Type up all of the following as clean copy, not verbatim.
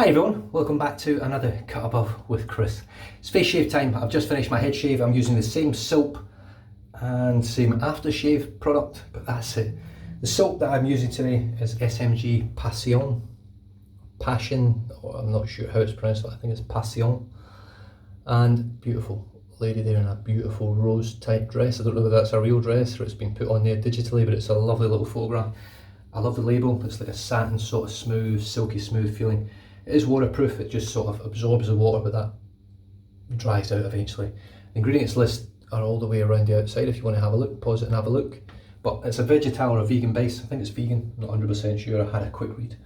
Hi everyone, welcome back to another Cut Above with Chris. It's face shave time. I've just finished my head shave. I'm using the same soap and same aftershave product, but that's it. The soap that I'm using today is SMG Pasion, or I'm not sure how it's pronounced, but I think it's Pasion. And beautiful lady there in a beautiful rose type dress. I don't know whether that's a real dress or it's been put on there digitally, but it's a lovely little photograph. I love the label. It's like a satin sort of smooth, silky smooth feeling. It is waterproof, it just sort of absorbs the water, but that dries out eventually. The ingredients list are all the way around the outside if you want to have a look, pause it and have a look. But it's a vegetal or a vegan base. I think it's vegan, not 100% sure. I had a quick read.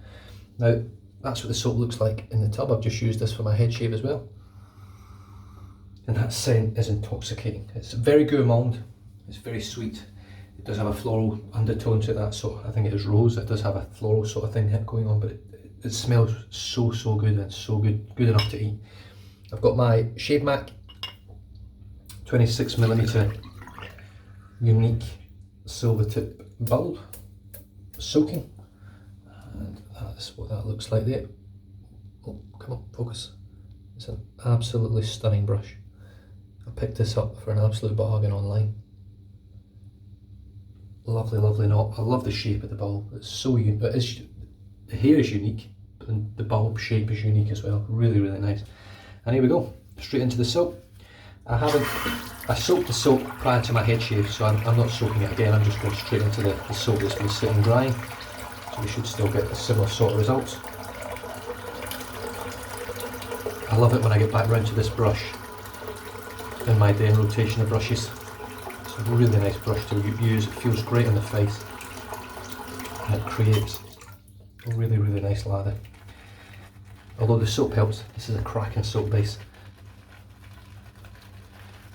Now, that's what the soap looks like in the tub. I've just used this for my head shave as well. And that scent is intoxicating. It's very gourmand, it's very sweet. It does have a floral undertone to that, so I think it is rose. It does have a floral sort of thing going on, but it smells so good and so good enough to eat. I've got my Shavemac 26mm unique Silvertip bulb soaking, and that's what that looks like there. Oh, come on, focus. It's an absolutely stunning brush. I picked this up for an absolute bargain online. Lovely knot. I love the shape of the bulb. It's so unique. The hair is unique, and the bulb shape is unique as well. Really nice. And here we go, straight into the soap. I soaked the soap prior to my head shave, so I'm not soaking it again. I'm just going straight into the soap that's been sitting drying. So we should still get a similar sort of results. I love it when I get back round to this brush in my day in rotation of brushes. It's a really nice brush to use. It feels great on the face, and it creates a really nice lather. Although the soap helps, this is a cracking soap base.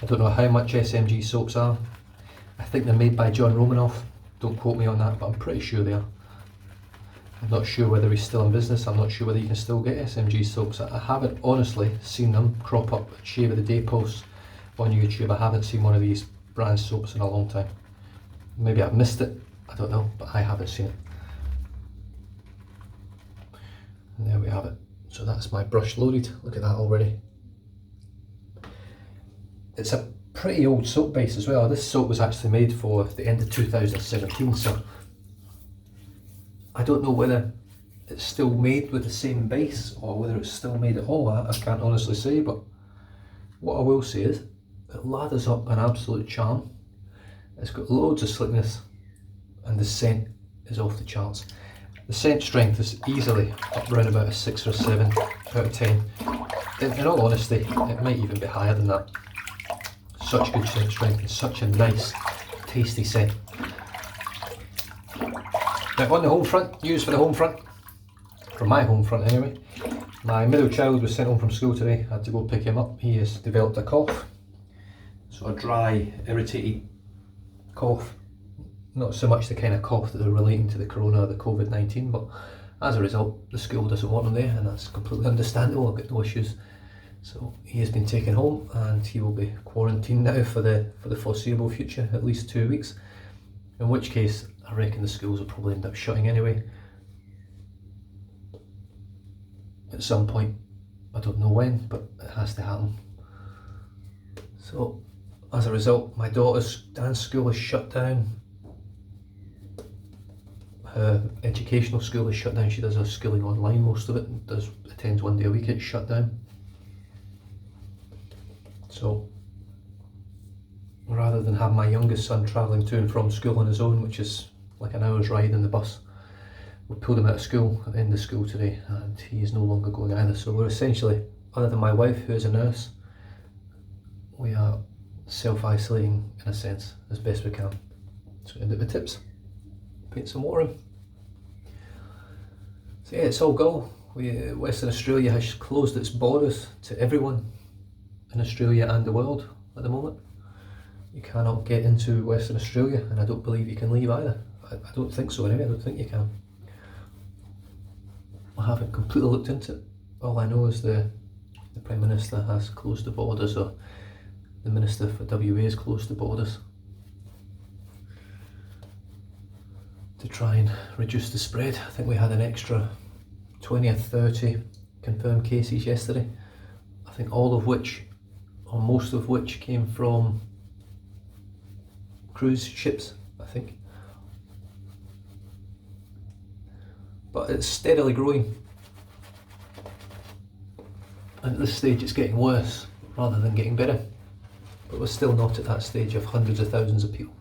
I don't know how much SMG soaps are. I think they're made by John Romanoff. Don't quote me on that, but I'm pretty sure they are. I'm not sure whether he's still in business. I'm not sure whether you can still get SMG soaps. I haven't honestly seen them crop up at Shave of the Day posts on YouTube. I haven't seen one of these brand soaps in a long time. Maybe I've missed it, I don't know, but I haven't seen it. And there we have it. So that's my brush loaded. Look at that already. It's a pretty old soap base as well. This soap was actually made for the end of 2017, so I don't know whether it's still made with the same base or whether it's still made at all. I can't honestly say, but what I will say is it lathers up an absolute charm. It's got loads of slickness and the scent is off the charts. The scent strength is easily up around about a 6 or a 7 out of 10. In all honesty, it might even be higher than that. Such good scent strength and such a nice, tasty scent. Now on the home front, used for the home front, from my home front anyway, my middle child was sent home from school today. I had to go pick him up. He has developed a cough. So a dry, irritated cough. Not so much the kind of cough that they're relating to the corona or the COVID-19, but as a result, the school doesn't want him there, and that's completely understandable. I've got no issues. So he has been taken home, and he will be quarantined now for the foreseeable future, at least 2 weeks. In which case, I reckon the schools will probably end up shutting anyway. At some point, I don't know when, but it has to happen. So, as a result, my daughter's dance school is shut down. Her educational school is shut down. She does her schooling online, most of it, and attends 1 day a week. It's shut down. So rather than have my youngest son travelling to and from school on his own, which is like an hour's ride in the bus, we pulled him out of school at the end of school today, and he is no longer going either. So we're essentially, other than my wife who is a nurse, we are self-isolating in a sense as best we can. So end up the tips. Paint some water in. So yeah, it's all go. Western Australia has closed its borders to everyone in Australia and the world at the moment. You cannot get into Western Australia, and I don't believe you can leave either. I don't think so anyway. I don't think you can. I haven't completely looked into it. All I know is the Prime Minister has closed the borders, or the Minister for WA has closed the borders to try and reduce the spread. I think we had an extra 20 or 30 confirmed cases yesterday. I think all of which, or most of which, came from cruise ships, I think. But it's steadily growing. And at this stage it's getting worse rather than getting better. But we're still not at that stage of hundreds of thousands of people.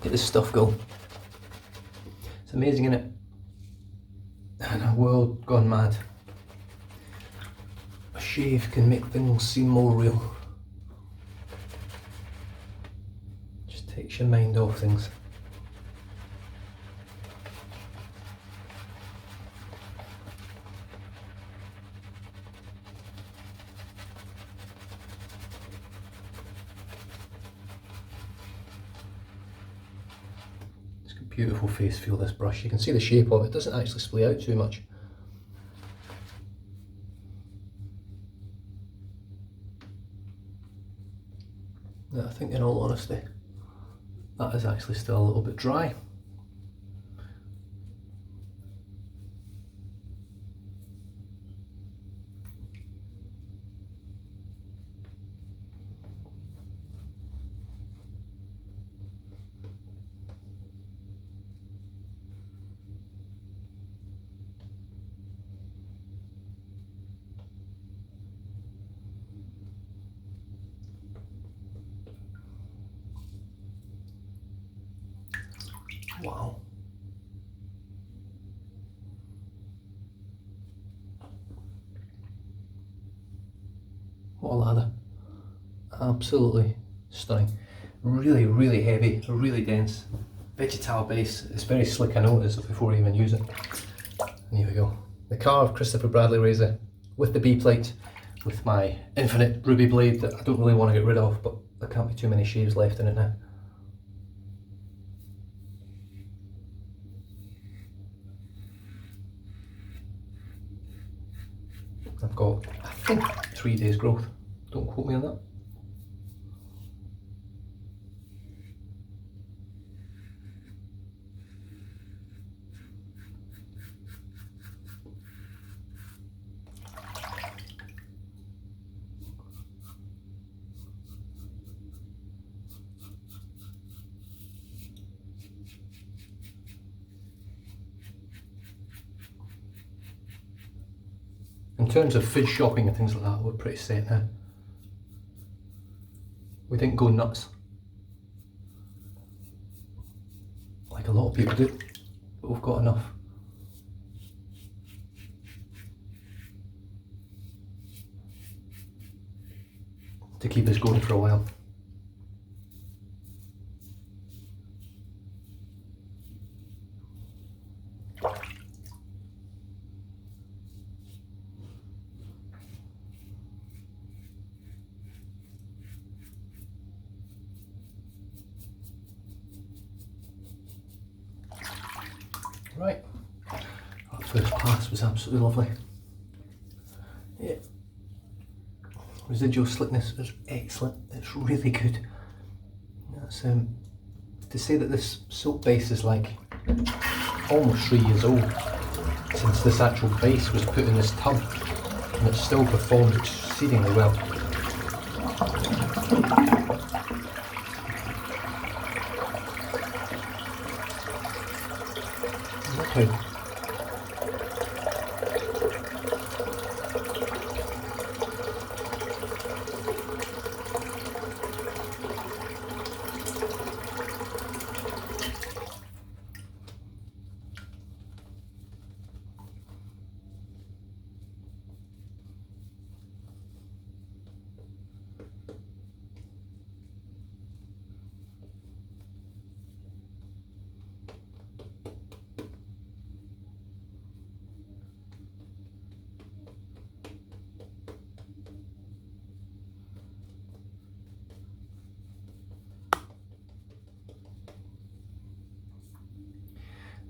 Get this stuff going. It's amazing, isn't it? In a world gone mad, a shave can make things seem more real. Just takes your mind off things. Beautiful face feel, this brush. You can see the shape of it. It doesn't actually splay out too much. Now, I think in all honesty, that is actually still a little bit dry. Wow. What a lather. Absolutely stunning. Really, really heavy, really dense. Vegetal base. It's very slick, I noticed before I even use it. And here we go. The Karve Christopher Bradley razor with the B plate, with my infinite ruby blade that I don't really want to get rid of, but there can't be too many shaves left in it now. I've got, I think, 3 days growth. Don't quote me on that. In terms of fidge shopping and things like that, we're pretty set now. We didn't go nuts, like a lot of people do, but we've got enough. To keep us going for a while. Right, that first pass was absolutely lovely. Yeah. Residual slickness is excellent, it's really good. That's, to say that this soap base is like almost 3 years old since this actual base was put in this tub, and it still performs exceedingly well. Okay.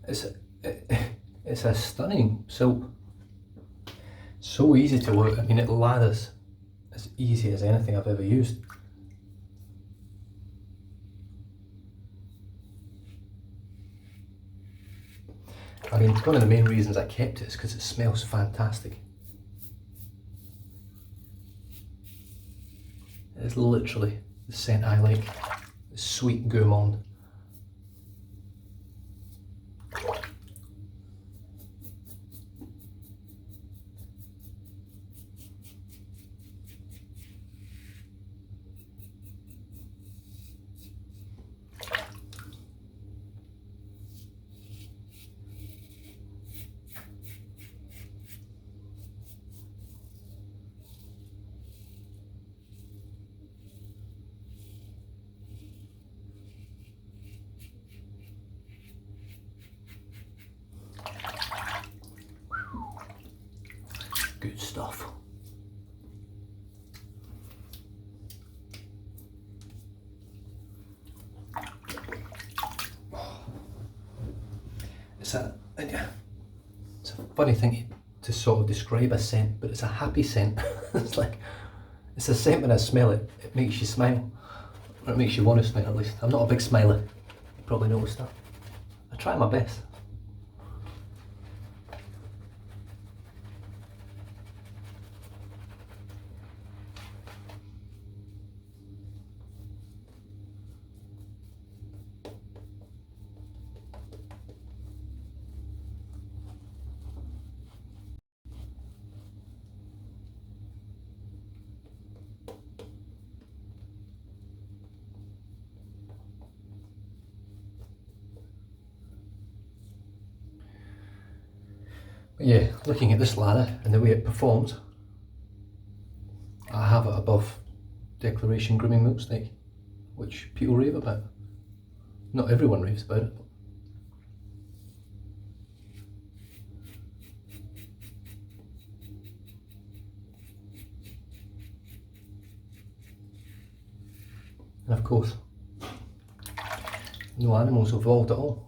it's a stunning silk. So easy to work. I mean, it lathers as easy as anything I've ever used. I mean, one of the main reasons I kept it is because it smells fantastic. It's literally the scent I like. It's sweet gourmand. Good stuff. It's a funny thing to sort of describe a scent, but it's a happy scent. It's like, it's a scent when I smell it, it makes you smile. Or it makes you want to smile at least. I'm not a big smiler, you probably noticed that. I try my best. But yeah, looking at this ladder and the way it performs, I have it above Declaration Grooming Milk Snake, which people rave about. Not everyone raves about it. And of course, no animals evolved at all.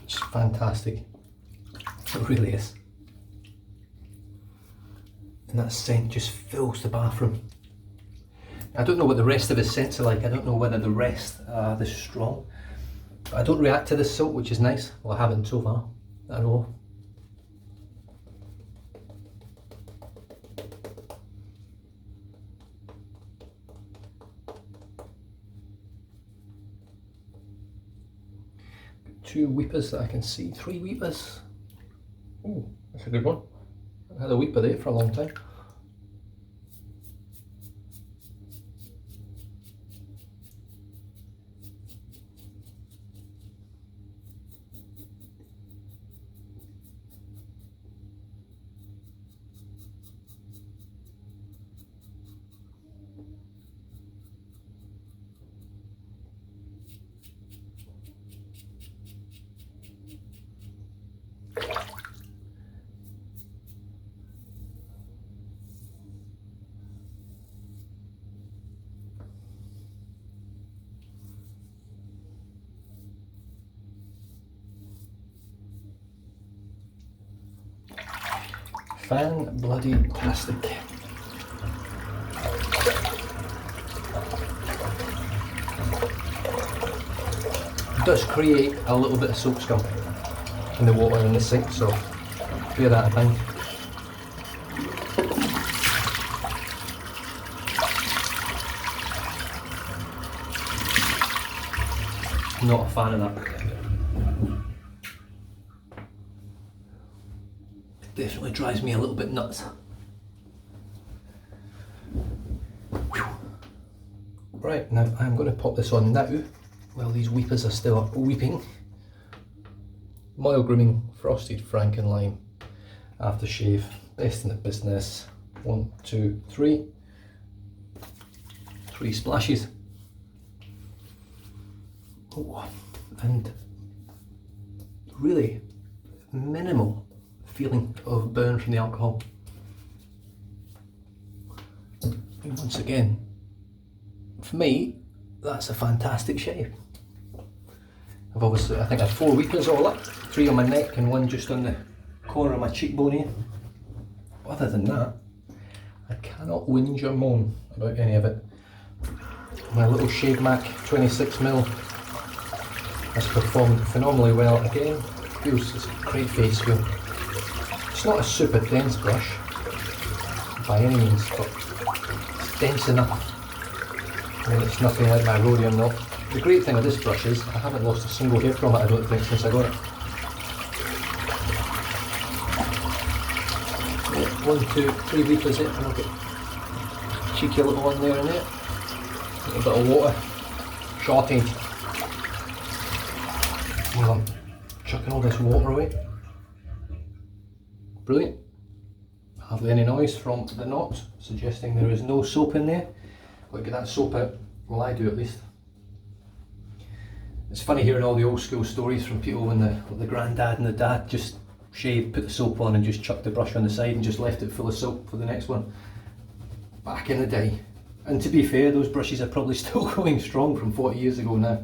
It's fantastic, it really is. And that scent just fills the bathroom. I don't know what the rest of his scents are like. I don't know whether the rest are this strong. But I don't react to this soap, which is nice. Well, I haven't so far at all. Two weepers that I can see. 3 weepers. Ooh, that's a good one. I had a weeper there for a long time. Fan-bloody-tastic. It does create a little bit of soap scum in the water in the sink, so bear that in mind. not a fan of that. It definitely drives me a little bit nuts. Whew. Right, now I'm going to pop this on now while these weepers are still weeping. Moil Grooming Frosted Frankenlime aftershave, best in the business. 1, 2, 3. 3 splashes. Oh, and really minimal feeling of burn from the alcohol. And once again, for me, that's a fantastic shave. I've obviously, I think I have 4 weepers all up, 3 on my neck and 1 just on the corner of my cheekbone here. Other than that, I cannot whinge or moan about any of it. My little Shavemac 26mm has performed phenomenally well again. Feels it's a great face feel. It's not a super dense brush by any means, but it's dense enough. I mean, it's nothing like my Rhodium knot. The great thing with this brush is I haven't lost a single hair from it, I don't think, since I got it. 1, 2, 3 weepers in, and I'll get a cheeky little one there and there. A little bit of water, shorting. Well, I'm chucking all this water away. Brilliant. Hardly any noise from the knot, suggesting there is no soap in there. Got to get that soap out. Well, I do at least. It's funny hearing all the old school stories from people when the granddad and the dad just shaved, put the soap on and just chucked the brush on the side and just left it full of soap for the next one. Back in the day. And to be fair, those brushes are probably still going strong from 40 years ago now.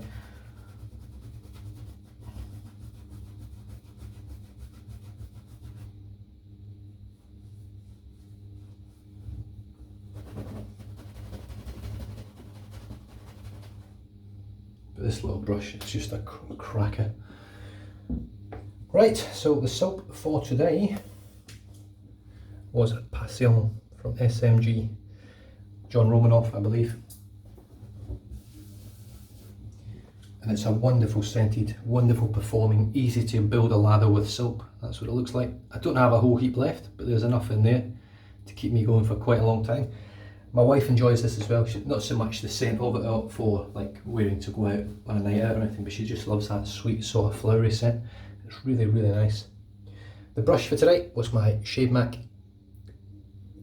But this little brush, it's just a cracker. Right, so the soap for today was Pasion from SMG. John Romanoff, I believe. And it's a wonderful scented, wonderful performing, easy to build a lather with soap. That's what it looks like. I don't have a whole heap left, but there's enough in there to keep me going for quite a long time. My wife enjoys this as well. Not so much the scent of it for like wearing to go out on a night out or anything, but she just loves that sweet sort of flowery scent. It's really, really nice. The brush for today was my Shavemac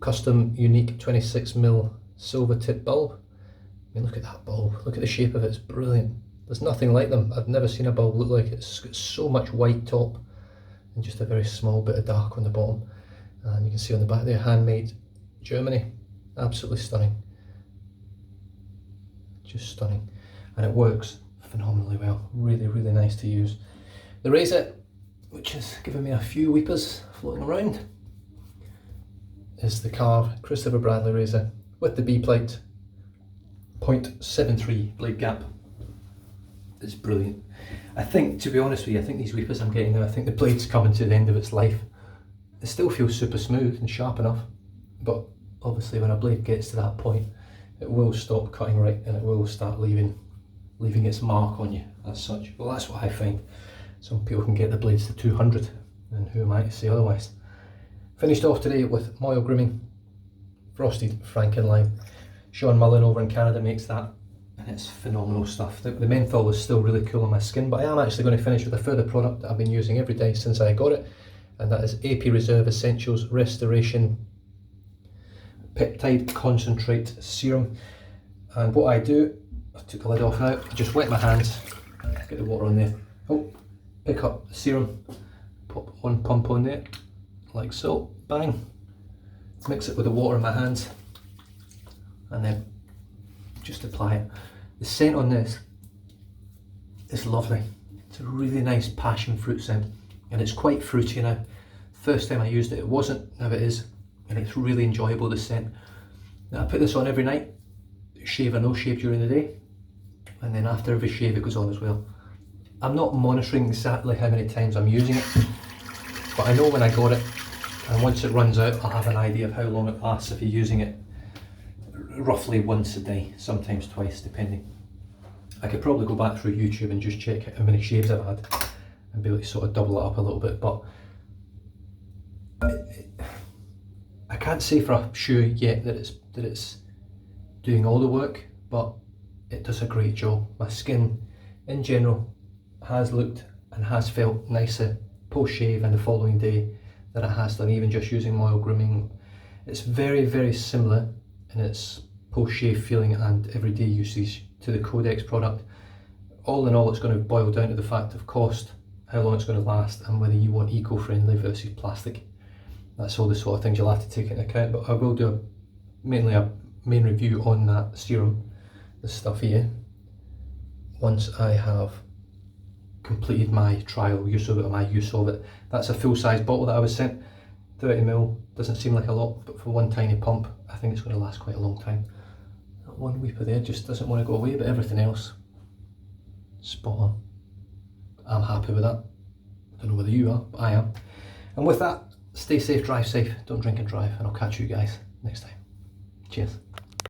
custom unique 26mm Silvertip bulb. I mean, look at that bulb. Look at the shape of it. It's brilliant. There's nothing like them. I've never seen a bulb look like it. It's got so much white top and just a very small bit of dark on the bottom. And you can see on the back there, handmade, Germany. Absolutely stunning. Just stunning. And it works phenomenally well. Really, really nice to use. The Raazor, which has given me a few weepers floating around, is the Karve Christopher Bradley Raazor with the B-plate, 0.73 blade gap. It's brilliant. I think, to be honest with you, I think these weepers I'm getting now, I think the blade's coming to the end of its life. It still feels super smooth and sharp enough, but obviously when a blade gets to that point, it will stop cutting right and it will start leaving its mark on you as such. Well, that's what I find. Some people can get the blades to 200, and who am I to say otherwise? Finished off today with Moil Grooming Frosted Frankenlime. Sean Mullen over in Canada makes that, and it's phenomenal stuff. The menthol is still really cool on my skin, but I am actually going to finish with a further product that I've been using every day since I got it, and that is AP Reserve Essentials Restoration Peptide Concentrate Serum. And what I do, I took the lid off now, I just wet my hands, get the water on there, pick up the serum, pop one pump on there, like so, bang, mix it with the water in my hands, and then just apply it. The scent on this is lovely. It's a really nice passion fruit scent, and it's quite fruity now. First time I used it, it wasn't, now it is, and it's really enjoyable, the scent. Now I put this on every night, shave or no shave during the day, and then after every shave it goes on as well. I'm not monitoring exactly how many times I'm using it, but I know when I got it, and once it runs out I'll have an idea of how long it lasts if you're using it roughly once a day, sometimes twice depending. I could probably go back through YouTube and just check how many shaves I've had and be able to sort of double it up a little bit, but I can't say for sure yet that it's doing all the work, but it does a great job. My skin in general has looked and has felt nicer post shave and the following day than it has done even just using oil grooming. It's very, very similar in its post shave feeling and everyday usage to the Codex product. All in all, it's going to boil down to the fact of cost, how long it's going to last, and whether you want eco-friendly versus plastic. That's all the sort of things you'll have to take into account, but I will do mainly a main review on that serum, this stuff here, once I have completed my trial use of it, or my use of it. That's a full size bottle that I was sent, 30ml, doesn't seem like a lot, but for one tiny pump, I think it's going to last quite a long time. That one weeper there just doesn't want to go away, but everything else, spot on. I'm happy with that. I don't know whether you are, but I am. And with that, stay safe, drive safe, don't drink and drive, and I'll catch you guys next time. Cheers.